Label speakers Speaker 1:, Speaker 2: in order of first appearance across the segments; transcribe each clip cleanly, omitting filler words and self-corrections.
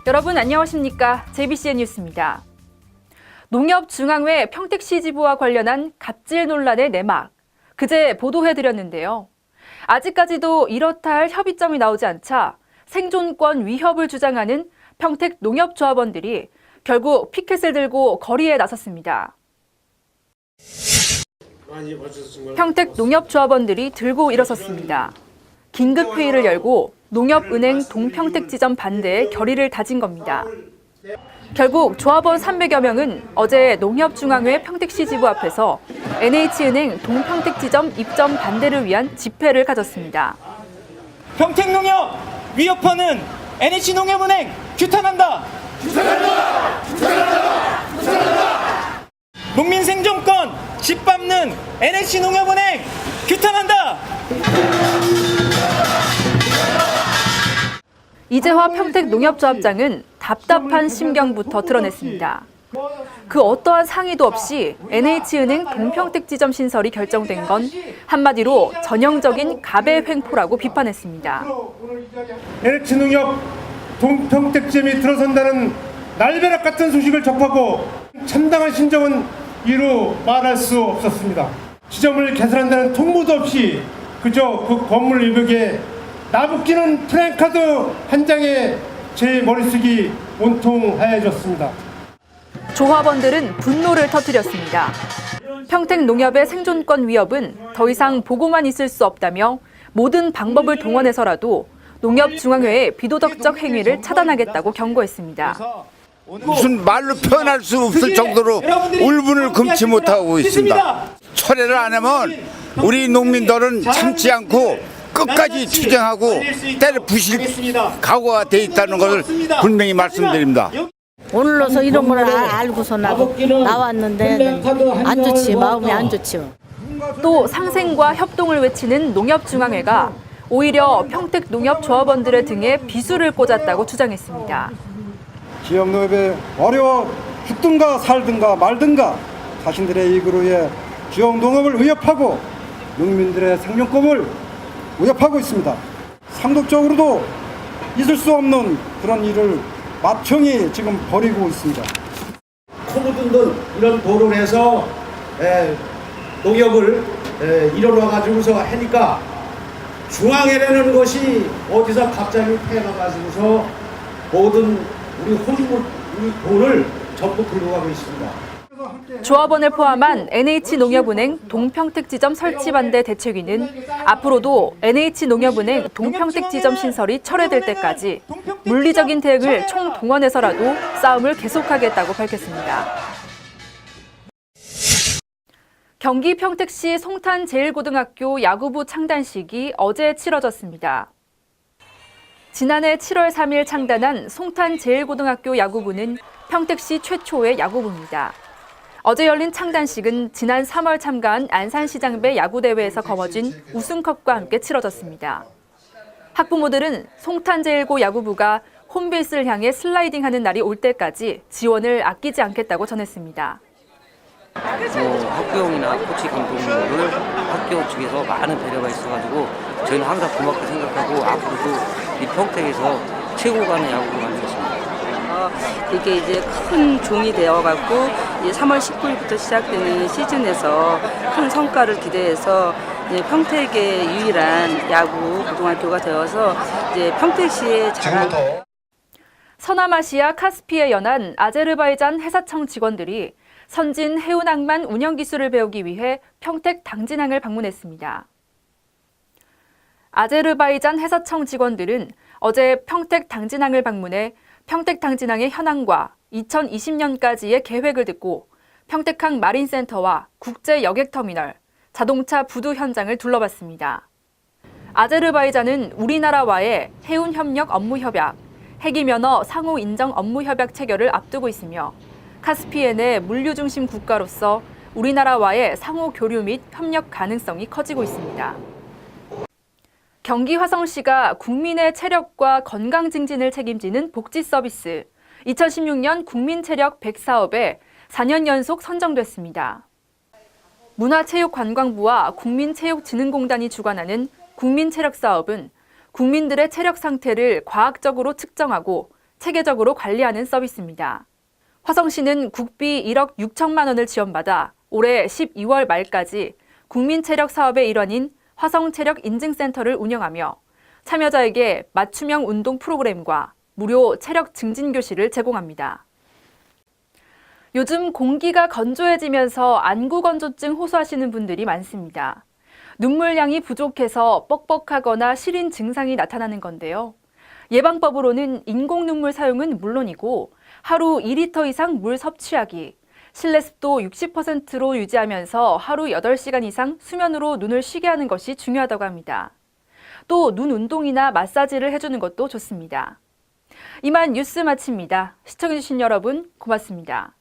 Speaker 1: 여러분 안녕하십니까? JBCN 뉴스입니다. 농협중앙회 평택시 지부와 관련한 갑질 논란의 내막, 그제 보도해드렸는데요. 아직까지도 이렇다 할 협의점이 나오지 않자 생존권 위협을 주장하는 평택 농협조합원들이 결국 피켓을 들고 거리에 나섰습니다. 평택 농협조합원들이 들고 일어섰습니다. 긴급회의를 열고 농협은행 동평택지점 반대에 결의를 다진 겁니다. 결국 조합원 300여 명은 어제 농협중앙회 평택시 지부 앞에서 NH은행 동평택지점 입점 반대를 위한 집회를 가졌습니다.
Speaker 2: 평택농협 위협하는 NH농협은행 규탄한다! 규탄한다! 규탄한다! 규탄한다! 농민 생존권 짓밟는 NH농협은행 규탄한다!
Speaker 1: 이재화 평택 농협조합장은 답답한 심경부터 드러냈습니다. 그 어떠한 상의도 없이 NH은행 동평택지점 신설이 결정된 건 한마디로 전형적인 갑의 횡포라고 비판했습니다.
Speaker 3: NH농협 동평택지점이 들어선다는 날벼락 같은 소식을 접하고 참담한 심정은 이루 말할 수 없었습니다. 지점을 개설한다는 통보도 없이 그저 그 건물 외벽에 나부끼는 플랜카드 한 장에 제 머릿속이 온통 하얘졌습니다.
Speaker 1: 조합원들은 분노를 터뜨렸습니다. 평택 농협의 생존권 위협은 더 이상 보고만 있을 수 없다며 모든 방법을 동원해서라도 농협중앙회의 비도덕적 행위를 차단하겠다고 경고했습니다.
Speaker 4: 무슨 말로 표현할 수 없을 정도로 울분을 금치 못하고 있습니다. 철회를 안 하면 우리 농민들은 참지 않고 끝까지 투쟁하고 때려 부실 각오가 돼 있다는 것을 분명히 말씀드립니다.
Speaker 5: 오늘로서 이런 걸 알고서 나왔는데 안 좋지, 마음이 안 좋죠.
Speaker 1: 또 상생과 협동을 외치는 농협중앙회가 오히려 평택 농협조합원들의 등에 비수를 꽂았다고 주장했습니다.
Speaker 6: 지역농협에 어려워 죽든가 살든가 말든가 자신들의 이익으로 해 지역농협을 위협하고 농민들의 생존권을 위협하고 있습니다. 상독적으로도 있을 수 없는 그런 일을 마청이 지금 벌이고 있습니다.
Speaker 7: 코 묻은 돈 이런 도를 해서 농협을 이뤄놔가지고서 하니까 중앙회라는 것이 어디서 갑자기 태어나가지고서 모든 우리 돈을 전부 들고 가고 있습니다.
Speaker 1: 조합원을 포함한 NH농협은행 동평택지점 설치 반대 대책위는 앞으로도 NH농협은행 동평택지점 신설이 철회될 때까지 물리적인 대응을 총동원해서라도 싸움을 계속하겠다고 밝혔습니다. 경기 평택시 송탄-제1고등학교 야구부 창단식이 어제 치러졌습니다. 지난해 7월 3일 창단한 송탄-제1고등학교 야구부는 평택시 최초의 야구부입니다. 어제 열린 창단식은 지난 3월 참가한 안산시장배 야구대회에서 거머쥔 우승컵과 함께 치러졌습니다. 학부모들은 송탄-제1고 야구부가 홈베이스를 향해 슬라이딩하는 날이 올 때까지 지원을 아끼지 않겠다고 전했습니다.
Speaker 8: 학부형이나 코치 감독님들 학교 측에서 많은 배려가 있어가지고 저희는 항상 고맙게 생각하고 앞으로도 이 평택에서 최고 가는 야구를 만들겠습니다.
Speaker 9: 이게 이제 큰 종이 되어갖고 3월 19일부터 시작되는 시즌에서 큰 성과를 기대해서 평택의 유일한 야구 고등학교가 되어서 이제 평택시의 자랑.
Speaker 1: 서남아시아 카스피에 연한 아제르바이잔 해사청 직원들이 선진 해운항만 운영 기술을 배우기 위해 평택 당진항을 방문했습니다. 아제르바이잔 해사청 직원들은 어제 평택 당진항을 방문해 평택 당진항의 현황과 2020년까지의 계획을 듣고 평택항 마린센터와 국제 여객터미널, 자동차 부두 현장을 둘러봤습니다. 아제르바이잔은 우리나라와의 해운협력 업무협약, 해기면허 상호 인정 업무협약 체결을 앞두고 있으며 카스피엔의 물류 중심 국가로서 우리나라와의 상호 교류 및 협력 가능성이 커지고 있습니다. 경기 화성시가 국민의 체력과 건강 증진을 책임지는 복지 서비스 2016년 국민체력 100 사업에 4년 연속 선정됐습니다. 문화체육관광부와 국민체육진흥공단이 주관하는 국민체력 사업은 국민들의 체력 상태를 과학적으로 측정하고 체계적으로 관리하는 서비스입니다. 화성시는 국비 1억 6천만 원을 지원받아 올해 12월 말까지 국민체력 사업의 일환인 화성체력인증센터를 운영하며 참여자에게 맞춤형 운동 프로그램과 무료 체력 증진 교실을 제공합니다. 요즘 공기가 건조해지면서 안구건조증 호소하시는 분들이 많습니다. 눈물량이 부족해서 뻑뻑하거나 시린 증상이 나타나는 건데요. 예방법으로는 인공 눈물 사용은 물론이고 하루 2리터 이상 물 섭취하기, 실내 습도 60%로 유지하면서 하루 8시간 이상 수면으로 눈을 쉬게 하는 것이 중요하다고 합니다. 또 눈 운동이나 마사지를 해주는 것도 좋습니다. 이만 뉴스 마칩니다. 시청해주신 여러분 고맙습니다.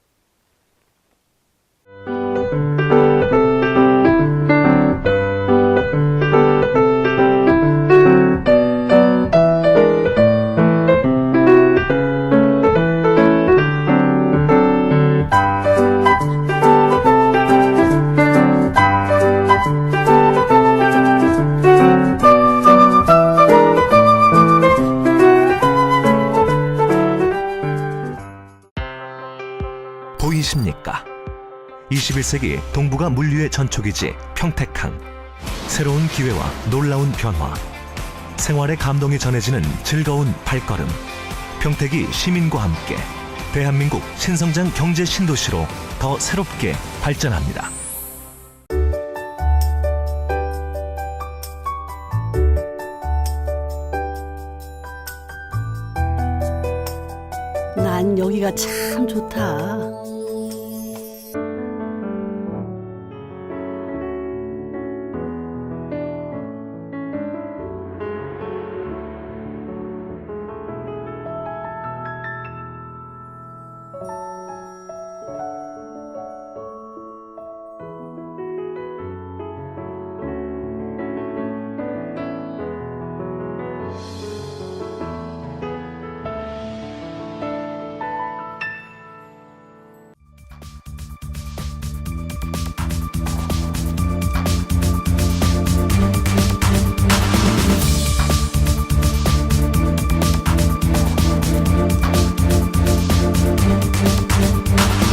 Speaker 10: 보이십니까? 21세기 동북아 물류의 전초기지 평택항. 새로운 기회와 놀라운 변화. 생활의 감동이 전해지는 즐거운 발걸음. 평택이 시민과 함께 대한민국 신성장 경제 신도시로 더 새롭게 발전합니다.
Speaker 5: 난 여기가 참 좋다.